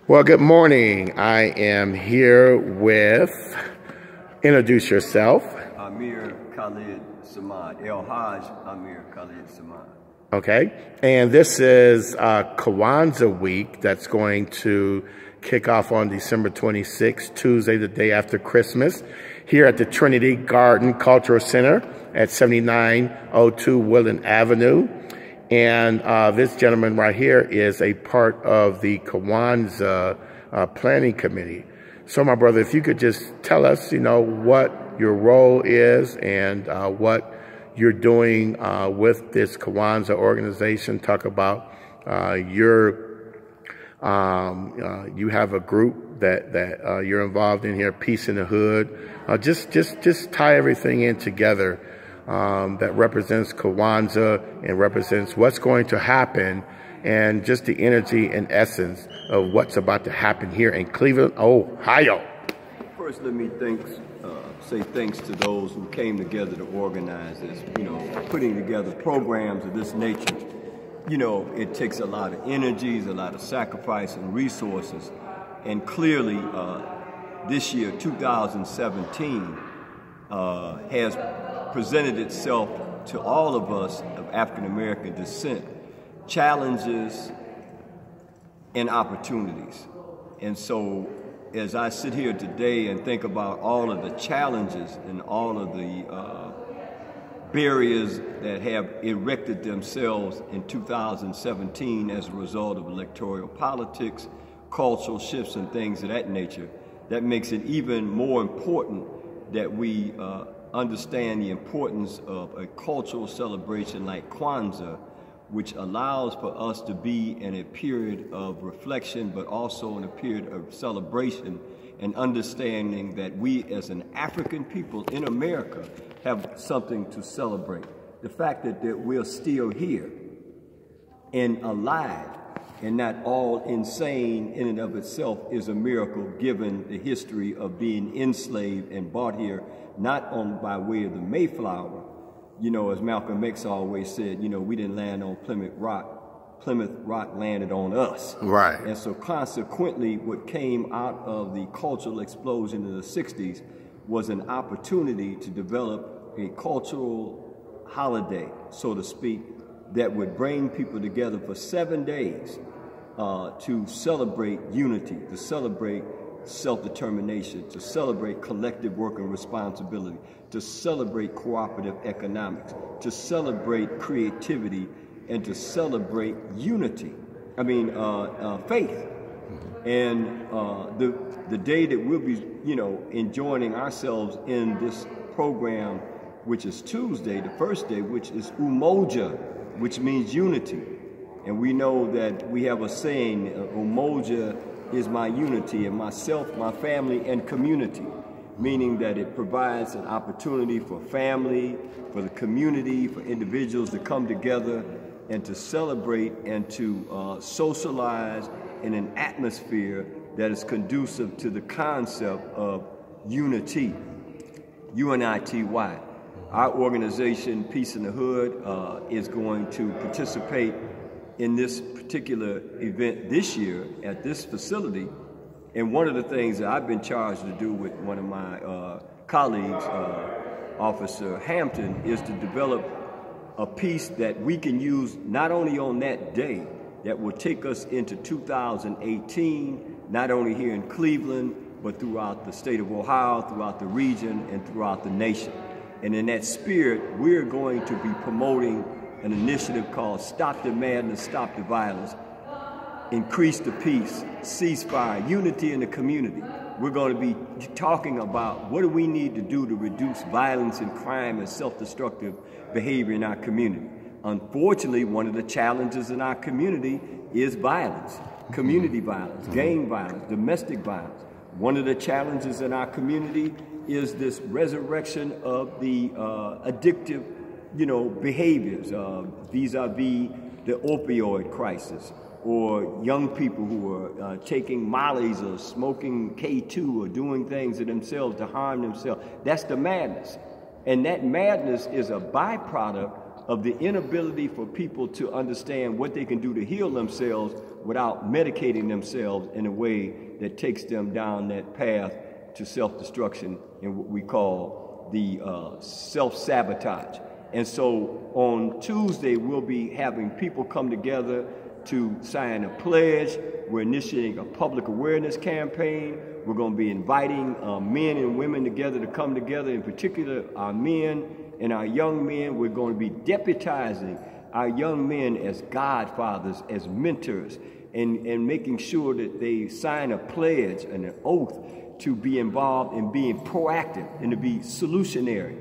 Well, good morning. I am here with, introduce yourself. Amir Khalid Samad, El Hajj Amir Khalid Samad. Okay, and this is Kwanzaa Week that's going to kick off on December 26th, Tuesday, the day after Christmas, here at the Trinity Garden Cultural Center at 7902 Woodland Avenue. And this gentleman right here is a part of the Kwanzaa Planning Committee. So, my brother, if you could just tell us, what your role is and what you're doing with this Kwanzaa organization. Talk about you have a group that you're involved in here, Peace in the Hood. Just tie everything in together. That represents Kwanzaa and represents what's going to happen and just the energy and essence of what's about to happen here in Cleveland, Ohio. First, let me say thanks to those who came together to organize this, putting together programs of this nature. It takes a lot of energies, a lot of sacrifice and resources. And clearly, this year, 2017, has presented itself to all of us of African-American descent, challenges and opportunities. And so as I sit here today and think about all of the challenges and all of the barriers that have erected themselves in 2017 as a result of electoral politics, cultural shifts and things of that nature, that makes it even more important that we understand the importance of a cultural celebration like Kwanzaa, which allows for us to be in a period of reflection, but also in a period of celebration and understanding that we as an African people in America have something to celebrate. The fact that we're still here and alive and not all insane in and of itself is a miracle, given the history of being enslaved and brought here not by way of the Mayflower. As Malcolm X always said, we didn't land on Plymouth Rock. Plymouth Rock landed on us. Right. And so consequently, what came out of the cultural explosion in the 60s was an opportunity to develop a cultural holiday, so to speak, that would bring people together for 7 days to celebrate unity, to celebrate self-determination, to celebrate collective work and responsibility, to celebrate cooperative economics, to celebrate creativity, and to celebrate unity. Faith. And the day that we'll be, enjoying ourselves in this program, which is Tuesday, the first day, which is Umoja, which means unity. And we know that we have a saying, Umoja is my unity, and myself, my family, and community, meaning that it provides an opportunity for family, for the community, for individuals to come together and to celebrate and to socialize in an atmosphere that is conducive to the concept of unity, UNITY. Our organization, Peace in the Hood, is going to participate in this particular event this year at this facility. And one of the things that I've been charged to do with one of my colleagues, Officer Hampton, is to develop a piece that we can use not only on that day, that will take us into 2018, not only here in Cleveland, but throughout the state of Ohio, throughout the region, and throughout the nation. And in that spirit, we're going to be promoting an initiative called Stop the Madness, Stop the Violence, Increase the Peace, Ceasefire, Unity in the Community. We're going to be talking about what do we need to do to reduce violence and crime and self-destructive behavior in our community. Unfortunately, one of the challenges in our community is violence, community violence, gang violence, domestic violence. One of the challenges in our community is this resurrection of the addictive behaviors, vis-a-vis the opioid crisis, or young people who are taking mollies or smoking K2 or doing things to themselves to harm themselves. That's the madness. And that madness is a byproduct of the inability for people to understand what they can do to heal themselves without medicating themselves in a way that takes them down that path to self-destruction and what we call the self-sabotage. And so on Tuesday, we'll be having people come together to sign a pledge. We're initiating a public awareness campaign. We're going to be inviting men and women together to come together, in particular our men and our young men. We're going to be deputizing our young men as godfathers, as mentors, and making sure that they sign a pledge and an oath to be involved in being proactive and to be solutionary.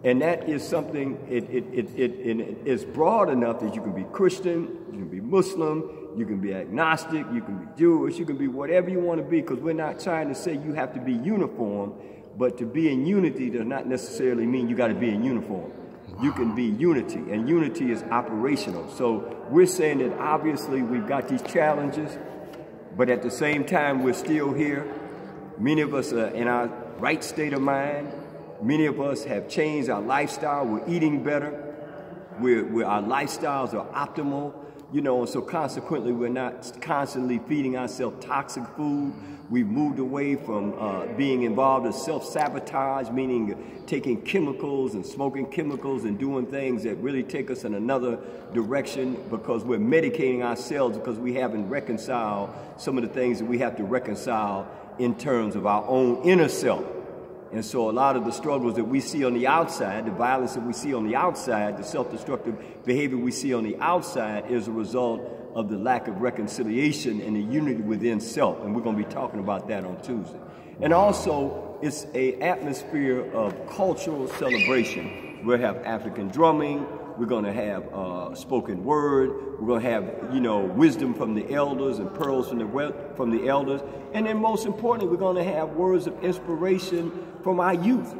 And that is something, it's broad enough that you can be Christian, you can be Muslim, you can be agnostic, you can be Jewish, you can be whatever you want to be, because we're not trying to say you have to be uniform, but to be in unity does not necessarily mean you got to be in uniform. You can be unity, and unity is operational. So we're saying that obviously we've got these challenges, but at the same time we're still here. Many of us are in our right state of mind. Many of us have changed our lifestyle. We're eating better. Our lifestyles are optimal, you know, and so consequently we're not constantly feeding ourselves toxic food. We've moved away from being involved in self-sabotage, meaning taking chemicals and smoking chemicals and doing things that really take us in another direction, because we're medicating ourselves because we haven't reconciled some of the things that we have to reconcile in terms of our own inner self. And so a lot of the struggles that we see on the outside, the violence that we see on the outside, the self-destructive behavior we see on the outside is a result of the lack of reconciliation and the unity within self. And we're going to be talking about that on Tuesday. And also, it's an atmosphere of cultural celebration. We'll have African drumming. We're going to have spoken word. We're going to have, you know, wisdom from the elders and pearls from the elders. And then most importantly, we're going to have words of inspiration from our youth,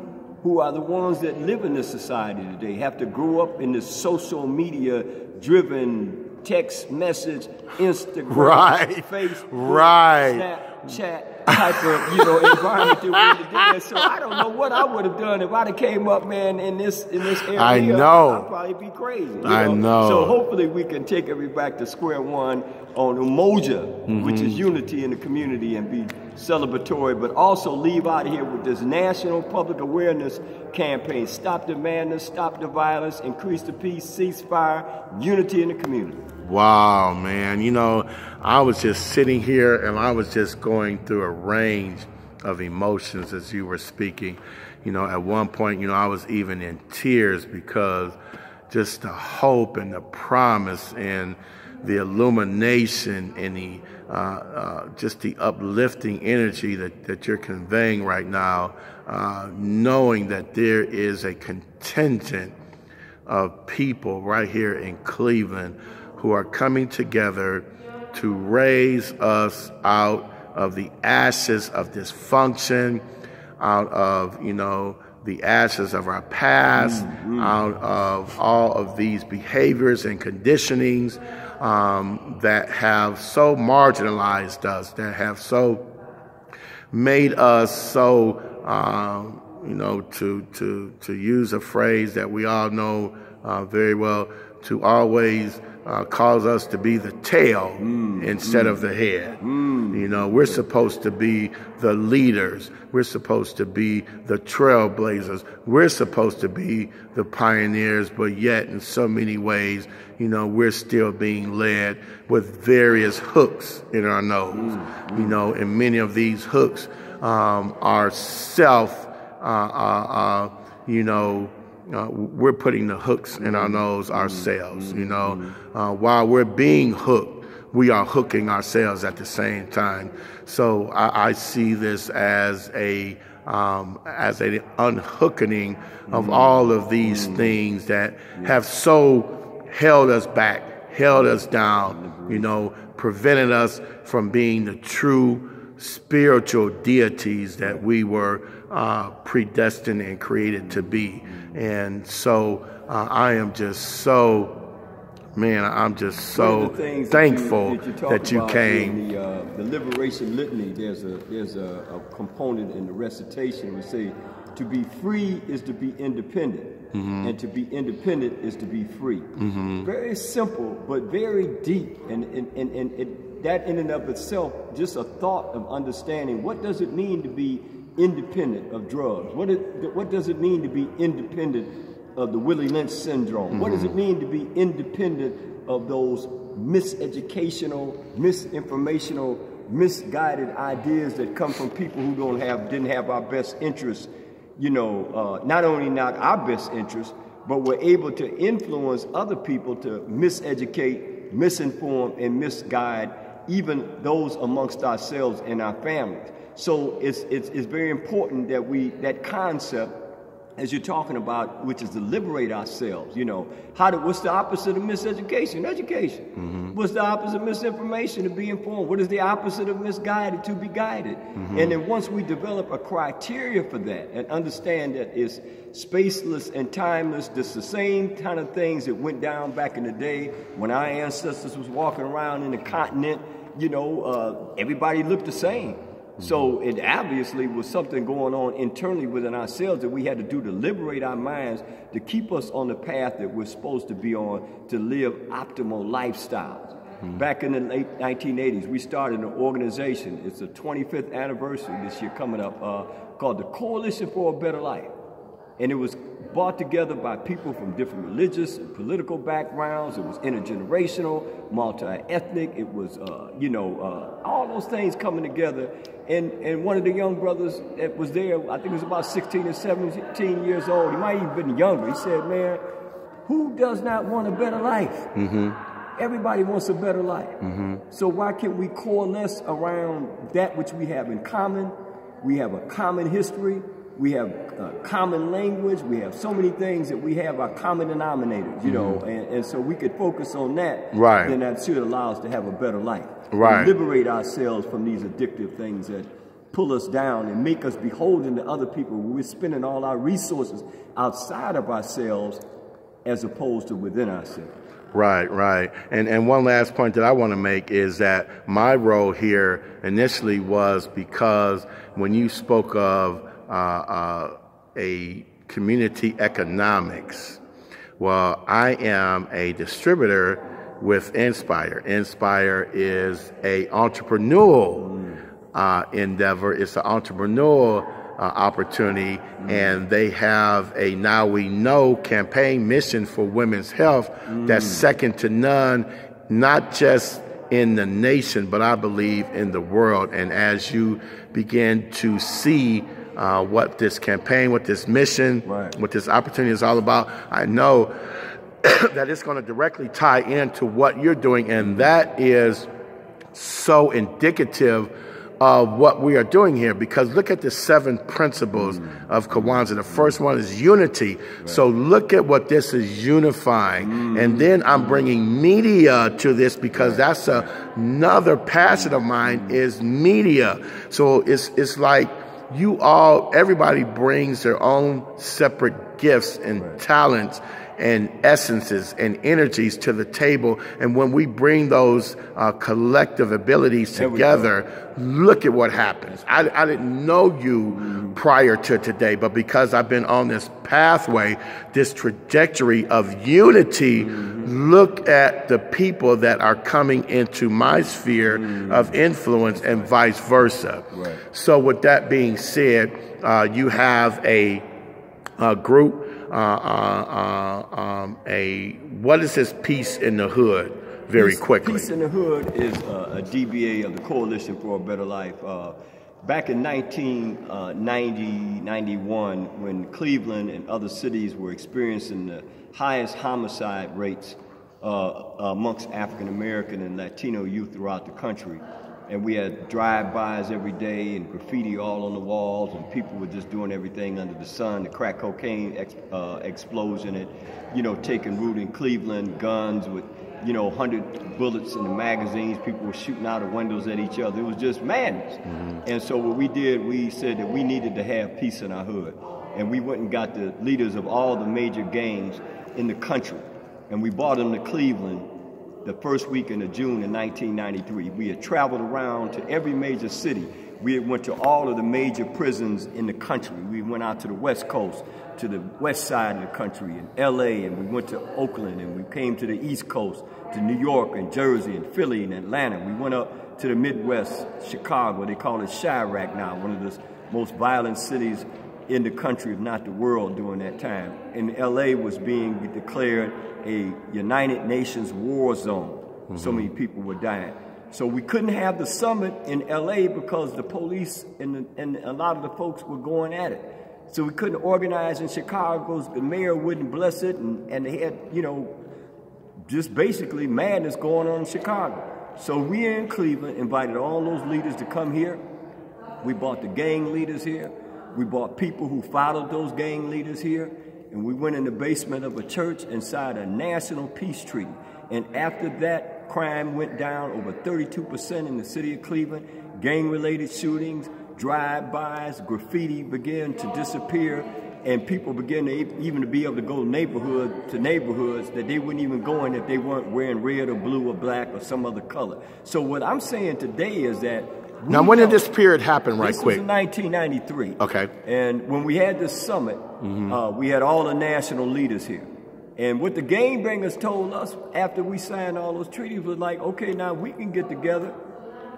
who are the ones that live in this society today, have to grow up in this social media driven text message, Instagram, Facebook, Snapchat type of, you know, environment that we're in today. And so I don't know what I would have done if I'd have came up, man, in this area. I know. I'd probably be crazy. You know? I know. So hopefully we can take everybody back to square one on Umoja, which is unity in the community, and be celebratory, but also leave out of here with this national public awareness campaign. Stop the madness, stop the violence, increase the peace, ceasefire, unity in the community. Wow, man. You know, I was just sitting here and I was just going through a range of emotions as you were speaking. You know, at one point, you know, I was even in tears because just the hope and the promise and the illumination and the just the uplifting energy that you're conveying right now, knowing that there is a contingent of people right here in Cleveland who are coming together to raise us out of the ashes of dysfunction, out of, you know, the ashes of our past, out of all of these behaviors and conditionings that have so marginalized us, that have so made us so, you know, to use a phrase that we all know very well, to always cause us to be the tail instead of the head. You know, we're supposed to be the leaders. We're supposed to be the trailblazers. We're supposed to be the pioneers, but yet in so many ways, you know, we're still being led with various hooks in our nose. You know, and many of these hooks are self, you know, we're putting the hooks in our nose ourselves, you know. While we're being hooked, we are hooking ourselves at the same time. So I see this as an unhooking of all of these things that have so held us back, held us down, you know, prevented us from being the true spiritual deities that we were predestined and created to be. And so I am just so, man, I'm just so thankful that you came. The liberation litany, there's a component in the recitation we say, To be free is to be independent. And to be independent is to be free. Very simple, but very deep. And that in and of itself, just a thought of understanding, what does it mean to be independent of drugs? What does it mean to be independent of the Willie Lynch syndrome? What does it mean to be independent of those miseducational, misinformational, misguided ideas that come from people who didn't have our best interests, not only not our best interests, but were able to influence other people to miseducate, misinform, and misguide even those amongst ourselves and our families. So it's very important that that concept, as you're talking about, which is to liberate ourselves. What's the opposite of miseducation? Education. What's the opposite of misinformation? To be informed. What is the opposite of misguided? To be guided. And then once we develop a criteria for that and understand that it's spaceless and timeless, it's the same kind of things that went down back in the day when our ancestors was walking around in the continent, everybody looked the same. So it obviously was something going on internally within ourselves that we had to do to liberate our minds, to keep us on the path that we're supposed to be on, to live optimal lifestyles. Back in the late 1980s, we started an organization. It's the 25th anniversary this year coming up, called the Coalition for a Better Life. And it was brought together by people from different religious and political backgrounds. It was intergenerational, multi-ethnic. It was, all those things coming together. And one of the young brothers that was there, I think he was about 16 or 17 years old. He might even been younger. He said, man, who does not want a better life? Everybody wants a better life. So why can't we coalesce around that which we have in common? We have a common history. We have common language. We have so many things that we have our common denominators, and so we could focus on that. Right. Then that should allow us to have a better life. Right. And liberate ourselves from these addictive things that pull us down and make us beholden to other people. We're spending all our resources outside of ourselves as opposed to within ourselves. Right. And one last point that I want to make is that my role here initially was because when you spoke of a community economics. Well, I am a distributor with Inspire. Inspire is a entrepreneurial endeavor. It's an entrepreneurial opportunity, and they have a Now We Know campaign mission for women's health that's second to none, not just in the nation, but I believe in the world. And as you begin to see what this campaign, what this mission, what this opportunity is all about, I know that it's going to directly tie into what you're doing, and that is so indicative of what we are doing here, because look at the 7 principles of Kwanzaa. The first one is unity. So look at what this is unifying. And then I'm bringing media to this, because that's another passion of mine, is media. So it's like everybody brings their own separate gifts and talents and essences and energies to the table. And when we bring those collective abilities together, look at what happens. I didn't know you prior to today, but because I've been on this pathway, this trajectory of unity, look at the people that are coming into my sphere of influence and vice versa. So with that being said, you have a group, what is this Peace in the Hood? Very quickly. Peace in the Hood is a DBA of the Coalition for a Better Life. Back in 1990-91, when Cleveland and other cities were experiencing the highest homicide rates amongst African American and Latino youth throughout the country, and we had drive-bys every day and graffiti all on the walls, and people were just doing everything under the sun. The crack cocaine explosion, taking root in Cleveland, guns with 100 bullets in the magazines. People were shooting out of windows at each other. It was just madness. And so what we did, we said that we needed to have peace in our hood. And we went and got the leaders of all the major gangs in the country. And we brought them to Cleveland the first weekend of June in 1993. We had traveled around to every major city. We had went to all of the major prisons in the country. We went out to the West Coast, to the west side of the country, in LA, and we went to Oakland, and we came to the East Coast, to New York and Jersey and Philly and Atlanta. We went up to the Midwest, Chicago. They call it Chirac now, one of the most violent cities in the country, if not the world, during that time. And LA was being declared a United Nations war zone. So many people were dying. So we couldn't have the summit in LA because the police and a lot of the folks were going at it. So we couldn't organize in Chicago. The mayor wouldn't bless it, and they had, you know, just basically madness going on in Chicago. So we in Cleveland invited all those leaders to come here. We brought the gang leaders here. We brought people who followed those gang leaders here. And we went in the basement of a church inside a national peace treaty. And after that, crime went down over 32% in the city of Cleveland. Gang-related shootings, drive-bys, graffiti began to disappear, and people began to even to be able to go neighborhood to neighborhoods that they wouldn't even go in if they weren't wearing red or blue or black or some other color. So what I'm saying today is that now, when did this period happen, right quick? This was in 1993. Okay. And when we had this summit, we had all the national leaders here. And what the gangbangers told us after we signed all those treaties was like, okay, now we can get together,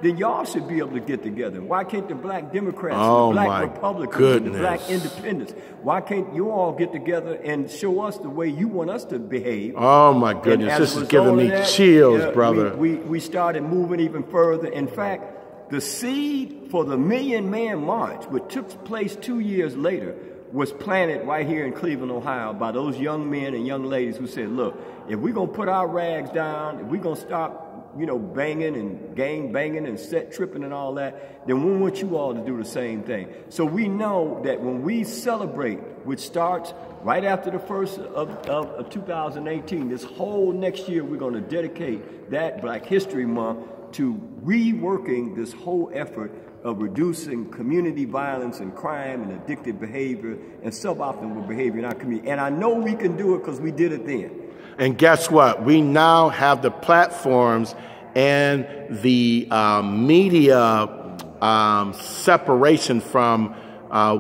then y'all should be able to get together. Why can't the black Democrats, the black Republicans, and the black independents, why can't you all get together and show us the way you want us to behave? Oh my goodness, this is giving me chills, brother. We started moving even further. In fact, the seed for the Million Man March, which took place 2 years later, was planted right here in Cleveland, Ohio, by those young men and young ladies who said, look, if we're going to put our rags down, if we're going to stop, you know, banging and gang banging and set tripping and all that, then we want you all to do the same thing. So we know that when we celebrate, which starts right after the first of 2018, this whole next year, we're going to dedicate that Black History Month to reworking this whole effort of reducing community violence and crime and addictive behavior and suboptimal behavior in our community. And I know we can do it because we did it then. And guess what? We now have the platforms and the media separation from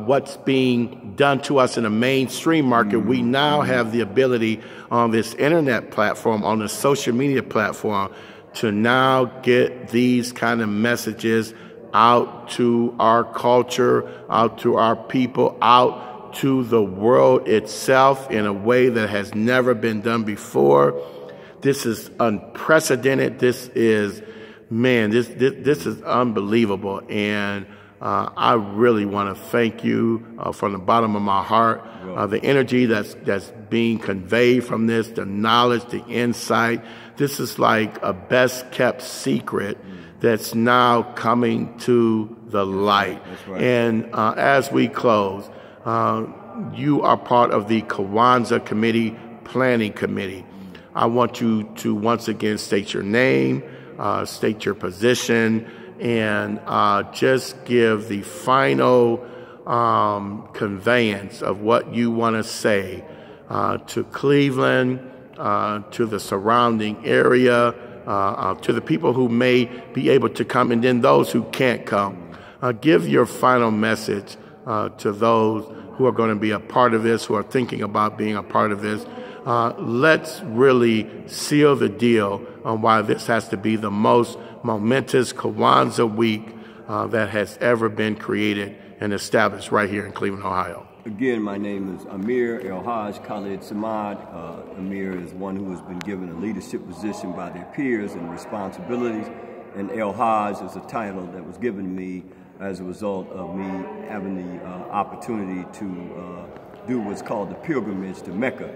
what's being done to us in the mainstream market. We now have the ability on this internet platform, on the social media platform, to now get these kind of messages out to our culture, out to our people, out to the world itself in a way that has never been done before. This is unprecedented. This is, man, this is unbelievable. And I really want to thank you from the bottom of my heart. The energy that's being conveyed from this, the knowledge, the insight. This is like a best kept secret that's now coming to the light. Right. And as we close, you are part of the Kwanzaa Committee Planning Committee. I want you to once again state your name, state your position, and just give the final conveyance of what you want to say to Cleveland, to the surrounding area, to the people who may be able to come, and then those who can't come. Give your final message to those who are going to be a part of this, who are thinking about being a part of this. Let's really seal the deal on why this has to be the most momentous Kwanzaa week that has ever been created and established right here in Cleveland, Ohio. Again, my name is Amir El-Haj Khalid Samad. Amir is one who has been given a leadership position by their peers and responsibilities, and El-Haj is a title that was given to me as a result of me having the opportunity to do what's called the pilgrimage to Mecca.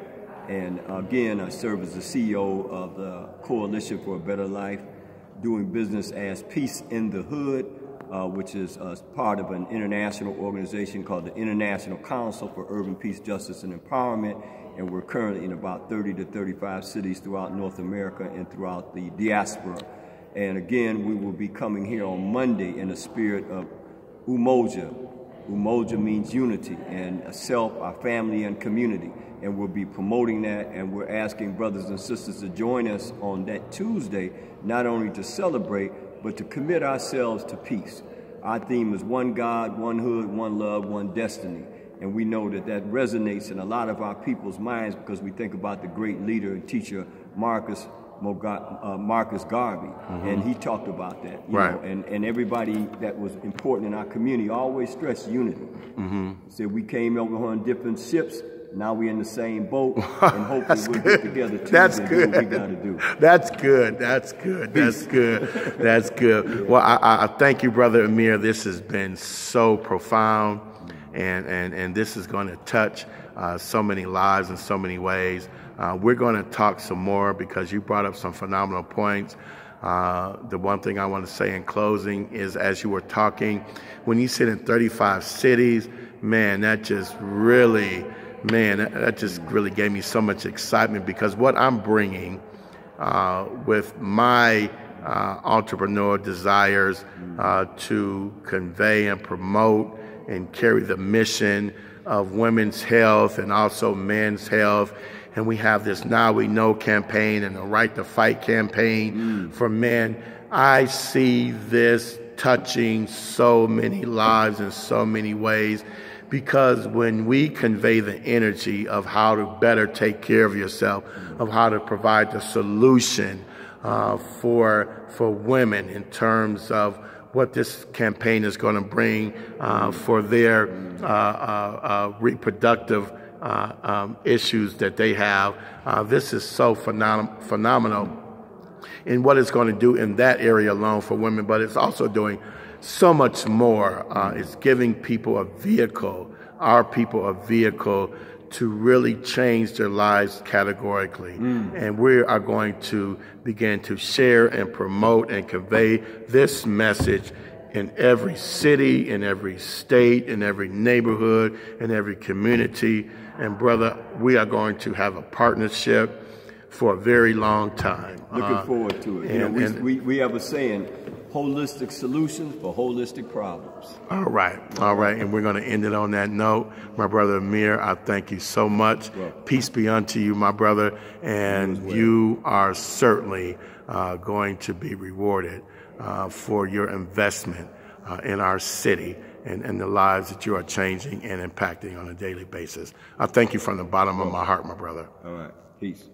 And again, I serve as the CEO of the Coalition for a Better Life, doing business as Peace in the Hood, which is part of an international organization called the International Council for Urban Peace, Justice, and Empowerment. And we're currently in about 30 to 35 cities throughout North America and throughout the diaspora. And again, we will be coming here on Monday in the spirit of Umoja, Umoja means unity, and self, our family and community. And we'll be promoting that, and we're asking brothers and sisters to join us on that Tuesday, not only to celebrate, but to commit ourselves to peace. Our theme is one God, one hood, one love, one destiny. And we know that that resonates in a lot of our people's minds because we think about the great leader and teacher, Marcus Garvey, and he talked about that. You know, and everybody that was important in our community always stressed unity. Said we came over on different ships. Now we're in the same boat, and hopefully we'll get together Tuesday and do what we got to do. That's good. That's good. That's good. That's good. Well, I thank you, Brother Amir. This has been so profound, and this is going to touch so many lives in so many ways. We're going to talk some more because you brought up some phenomenal points. The one thing I want to say in closing is, as you were talking, when you sit in 35 cities, man, that just really gave me so much excitement, because what I'm bringing with my entrepreneur desires to convey and promote and carry the mission of women's health and also men's health. And we have this Now We Know campaign and the Right to Fight campaign for men. I see this touching so many lives in so many ways, because when we convey the energy of how to better take care of yourself, of how to provide the solution for women in terms of what this campaign is going to bring for their reproductive issues that they have. This is so phenomenal in what it's going to do in that area alone for women, but it's also doing so much more. It's giving people a vehicle, our people a vehicle to really change their lives categorically. And we are going to begin to share and promote and convey this message in every city, in every state, in every neighborhood, in every community. And brother, we are going to have a partnership for a very long time. Looking forward to it. We have a saying, holistic solutions for holistic problems. All right. And we're going to end it on that note. My brother Amir, I thank you so much. Peace be unto you, my brother. And you are certainly going to be rewarded for your investment in our city and the lives that you are changing and impacting on a daily basis. I thank you from the bottom of my heart, my brother. All right. Peace.